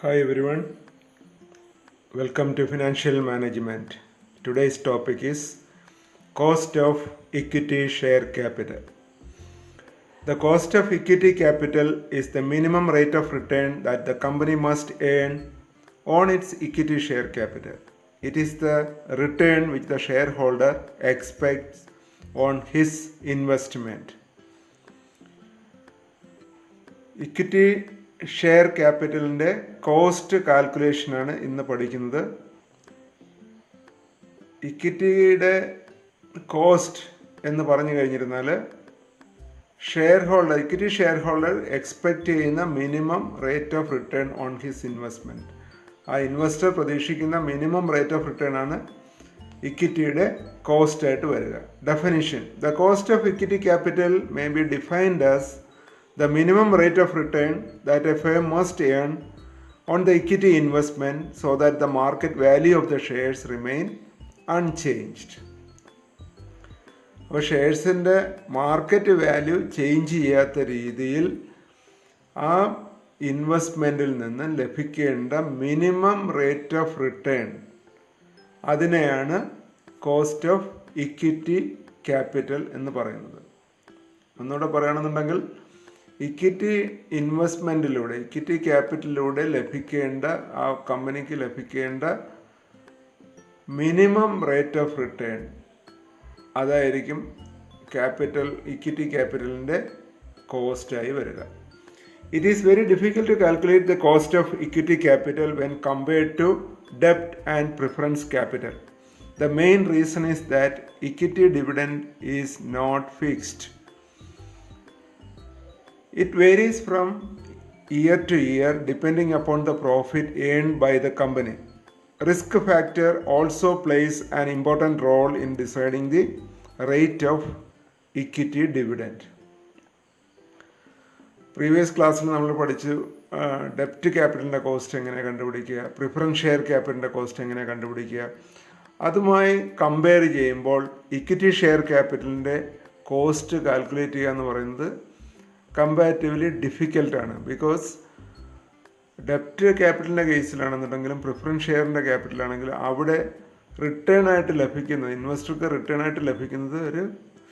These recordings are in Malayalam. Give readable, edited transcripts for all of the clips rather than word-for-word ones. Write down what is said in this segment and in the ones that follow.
Hi everyone, welcome to Financial Management. Today's topic is Cost of Equity Share Capital. The cost of equity capital is the minimum rate of return that the company must earn on its equity share capital. It is the return which the shareholder expects on his investment. Equity share ക്യാപിറ്റലിൻ്റെ കോസ്റ്റ് കാൽക്കുലേഷനാണ് ഇന്ന് പഠിക്കുന്നത്. ഇക്വിറ്റിയുടെ കോസ്റ്റ് എന്ന് പറഞ്ഞു കഴിഞ്ഞിരുന്നാൽ ഇക്വിറ്റി ഷെയർ ഹോൾഡർ എക്സ്പെക്റ്റ് ചെയ്യുന്ന minimum rate of return on his investment. ആ ഇൻവെസ്റ്റർ പ്രതീക്ഷിക്കുന്ന മിനിമം റേറ്റ് ഓഫ് റിട്ടേൺ ആണ് ഇക്വിറ്റിയുടെ കോസ്റ്റ് ആയിട്ട് വരിക. Definition: the cost of equity capital may be defined as the minimum rate of return that a firm must earn on the equity investment so that the market value of the shares remain unchanged. അപ്പോൾ ഷെയർസിൻ്റെ മാർക്കറ്റ് വാല്യൂ ചേഞ്ച് ചെയ്യാത്ത രീതിയിൽ ആ ഇൻവെസ്റ്റ്മെൻറ്റിൽ നിന്ന് ലഭിക്കേണ്ട മിനിമം റേറ്റ് ഓഫ് റിട്ടേൺ, അതിനെയാണ് കോസ്റ്റ് ഓഫ് ഇക്വിറ്റി ക്യാപിറ്റൽ എന്ന് പറയുന്നത്. ഒന്നുകൂടെ പറയുകയാണെന്നുണ്ടെങ്കിൽ ഇക്വിറ്റി ഇൻവെസ്റ്റ്മെൻറ്റിലൂടെ, ഇക്വിറ്റി ക്യാപിറ്റലിലൂടെ ലഭിക്കേണ്ട, ആ കമ്പനിക്ക് ലഭിക്കേണ്ട മിനിമം റേറ്റ് ഓഫ് റിട്ടേൺ, അതായിരിക്കും ഇക്വിറ്റി ക്യാപിറ്റലിൻ്റെ കോസ്റ്റായി വരിക. It is very difficult to calculate the cost of equity capital when compared to ഡെപ്റ്റ് and preference capital. The main reason is that equity dividend is not fixed. It varies from year to year depending upon the profit earned by the company. Risk factor also plays an important role in deciding the rate of equity dividend. Previous ക്ലാസ്സിൽ നമ്മൾ പഠിച്ചു ഡെപ്റ്റ് ക്യാപിറ്റലിൻ്റെ കോസ്റ്റ് എങ്ങനെ കണ്ടുപിടിക്കുക, പ്രിഫറൻസ് ഷെയർ ക്യാപിറ്റലിൻ്റെ കോസ്റ്റ് എങ്ങനെ കണ്ടുപിടിക്കുക. അതുമായി കമ്പയർ ചെയ്യുമ്പോൾ ഇക്വിറ്റി ഷെയർ ക്യാപിറ്റലിൻ്റെ കോസ്റ്റ് കാൽക്കുലേറ്റ് ചെയ്യുക എന്ന് പറയുന്നത് കമ്പാരിറ്റീവ്ലി ഡിഫിക്കൽട്ടാണ്. ബിക്കോസ് ഡെപ്റ്റ് ക്യാപിറ്റലിൻ്റെ കേസിലാണെന്നുണ്ടെങ്കിലും പ്രിഫറൻസ് ഷെയറിൻ്റെ ക്യാപിറ്റലാണെങ്കിലും അവിടെ റിട്ടേൺ ആയിട്ട് ലഭിക്കുന്നത്, ഇൻവെസ്റ്റർക്ക് റിട്ടേൺ ആയിട്ട് ലഭിക്കുന്നത് ഒരു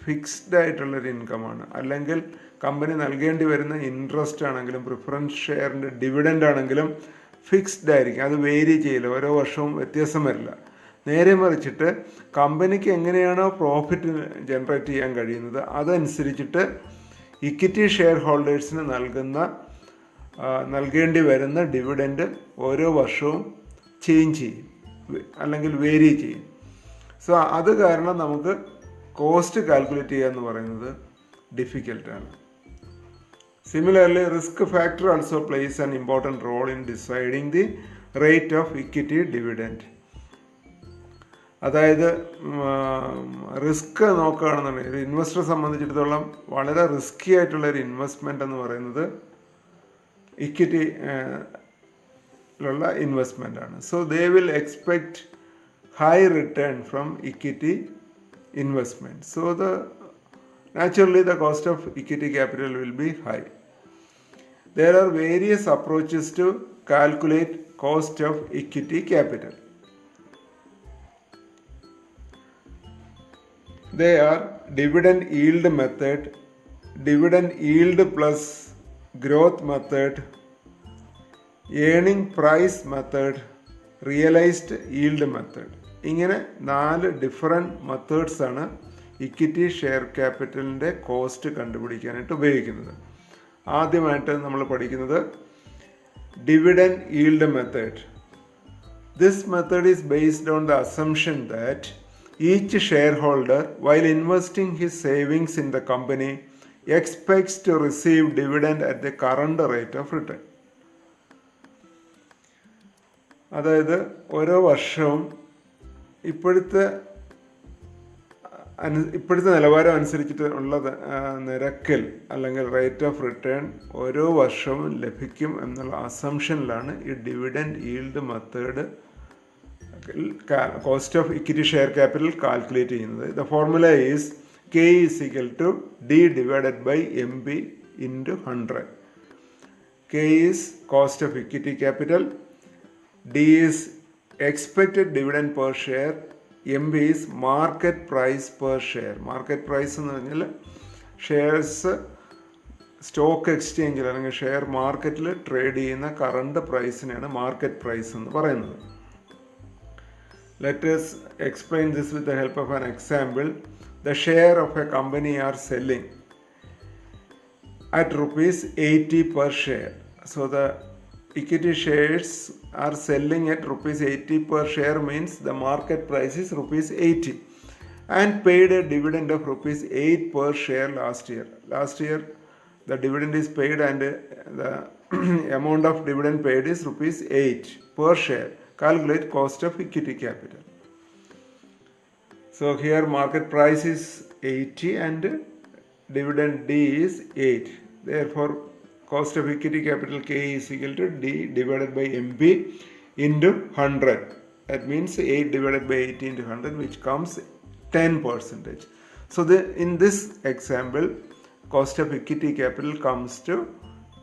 ഫിക്സ്ഡ് ആയിട്ടുള്ളൊരു ഇൻകമാണ്. അല്ലെങ്കിൽ കമ്പനി നൽകേണ്ടി വരുന്ന ഇൻട്രസ്റ്റ് ആണെങ്കിലും പ്രിഫറൻസ് ഷെയറിൻ്റെ ഡിവിഡൻഡ് ആണെങ്കിലും ഫിക്സ്ഡ് ആയിരിക്കും. അത് വേരി ചെയ്യില്ല, ഓരോ വർഷവും വ്യത്യാസം വരില്ല. നേരെ മറിച്ചിട്ട് കമ്പനിക്ക് എങ്ങനെയാണോ പ്രോഫിറ്റ് ജനറേറ്റ് ചെയ്യാൻ കഴിയുന്നത് അതനുസരിച്ചിട്ട് ഇക്വിറ്റി ഷെയർ ഹോൾഡേഴ്സിന് നൽകേണ്ടി വരുന്ന ഡിവിഡൻഡ് ഓരോ വർഷവും ചേഞ്ച് ചെയ്യും, അല്ലെങ്കിൽ വേരി ചെയ്യും. സോ അത് കാരണം നമുക്ക് കോസ്റ്റ് കാൽക്കുലേറ്റ് ചെയ്യുക എന്ന് പറയുന്നത് ഡിഫിക്കൽട്ടാണ്. Similarly risk factor also plays an important role in deciding the rate of equity dividend. അതായത് റിസ്ക് നോക്കുകയാണെന്നുണ്ടെങ്കിൽ ഇൻവെസ്റ്ററെ സംബന്ധിച്ചിടത്തോളം വളരെ റിസ്കി ആയിട്ടുള്ളൊരു ഇൻവെസ്റ്റ്മെൻ്റ് എന്ന് പറയുന്നത് ഇക്വിറ്റിയിലുള്ള ഇൻവെസ്റ്റ്മെൻ്റാണ്. So they will expect high return from equity investment. So naturally the cost of equity capital will be high. There are various approaches to calculate cost of equity capital. They are dividend yield method, dividend yield plus growth method, earning price method, realized yield method. ഇങ്ങനെ 4 ഡിഫറെൻറ്റ് മെത്തേഡ്സാണ് ഇക്വിറ്റി ഷെയർ ക്യാപിറ്റലിൻ്റെ കോസ്റ്റ് കണ്ടുപിടിക്കാനായിട്ട് ഉപയോഗിക്കുന്നത്. ആദ്യമായിട്ട് നമ്മൾ പഠിക്കുന്നത് dividend yield method. This method is based on the assumption that each shareholder, while investing his savings in the company, expects to receive dividend at the current rate of return. അതായത് ഓരോ വർഷവും ഇപ്പോഴത്തെ നിലവാരം അനുസരിച്ചിട്ട് ഉള്ള നിരക്കിൽ അല്ലെങ്കിൽ റേറ്റ് ഓഫ് റിട്ടേൺ ഓരോ വർഷവും ലഭിക്കും എന്നുള്ള അസംഷനിലാണ് ഈ dividend yield method cost of equity share capital calculate ചെയ്യുന്നത്. The formula is K is equal to D divided by MB into 100. K K is cost of equity capital, D is expected dividend per share, MB is market price per share. Market price എന്ന് പറഞ്ഞാൽ ഷെയർസ് സ്റ്റോക്ക് എക്സ്ചേഞ്ചിൽ അല്ലെങ്കിൽ ഷെയർ മാർക്കറ്റിൽ ട്രേഡ് ചെയ്യുന്ന കറണ്ട് പ്രൈസിനെയാണ് മാർക്കറ്റ് പ്രൈസ് എന്ന് പറയുന്നത്. Let us explain this with the help of an example. The share of a company are selling at rupees 80 per share. So the equity shares are selling at rupees 80 per share means the market price is rupees 80 and paid a dividend of rupees 8 per share last year. Last year the dividend is paid and the amount of dividend paid is rupees 8 per share. Calculate cost of equity capital. So here market price is 80 and dividend D is 8. Therefore cost of equity capital K is equal to D divided by MB into 100. That means 8 divided by 80 into 100, which comes 10%. So in this example, cost of equity capital comes to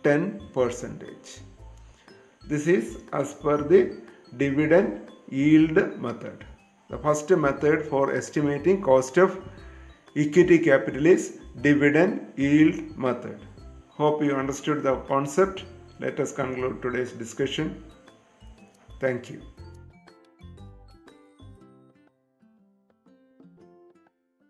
10%. This is as per the dividend yield method. The first method for estimating cost of equity capital is dividend yield method. Hope you understood the concept. Let us conclude today's discussion. Thank you.